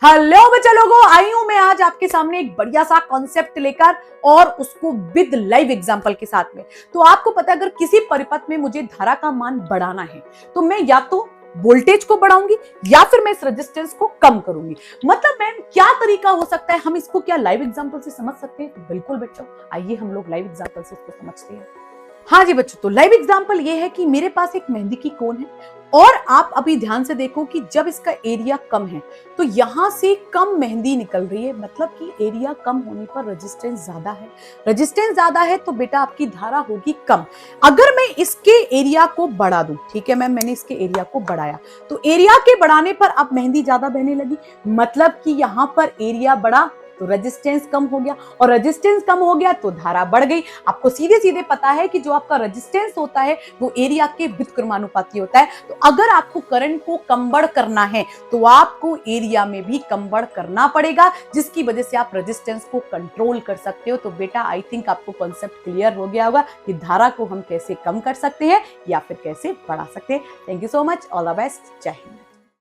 Hello बच्चा लोगों, आई हूं मैं आज आपके सामने एक बढ़िया सा कॉन्सेप्ट लेकर और उसको विद लाइव एग्जांपल के साथ में। तो आपको पता है, अगर किसी परिपथ में मुझे धारा का मान बढ़ाना है तो मैं या तो वोल्टेज को बढ़ाऊंगी या फिर मैं इस रेजिस्टेंस को कम करूंगी। मतलब मैम क्या तरीका हो सकता है, हम इसको क्या लाइव एग्जांपल से समझ सकते हैं? तो बिल्कुल बच्चों, आइए हम लोग लाइव एग्जांपल से इसको समझते हैं। हाँ जी बच्चों, तो लाइव एग्जांपल ये है कि मेरे पास एक मेहंदी की कोन है और आप अभी ध्यान से देखो कि जब इसका एरिया कम है तो यहां से कम मेहंदी निकल रही है। मतलब कि एरिया कम होने पर रेजिस्टेंस ज्यादा है। रेजिस्टेंस ज्यादा है तो बेटा आपकी धारा होगी कम। अगर मैं इसके एरिया को बढ़ा दूं, ठीक है मैम, मैंने इसके एरिया को बढ़ाया तो एरिया के बढ़ाने पर अब मेहंदी ज्यादा बहने लगी। मतलब कि यहां पर एरिया बढ़ा तो रेजिस्टेंस कम हो गया और रेजिस्टेंस कम हो गया तो धारा बढ़ गई। आपको सीधे सीधे पता है कि जो आपका रेजिस्टेंस होता है वो एरिया के व्युत्क्रमानुपाती होता है। तो अगर आपको करंट को कम बढ़ करना है तो आपको एरिया में भी कम बढ़ करना पड़ेगा, जिसकी वजह से आप रेजिस्टेंस को कंट्रोल कर सकते हो। तो बेटा आई थिंक आपको कॉन्सेप्ट क्लियर हो गया होगा कि धारा को हम कैसे कम कर सकते हैं या फिर कैसे बढ़ा सकते हैं। Thank you so much, all the best, जय हिंद।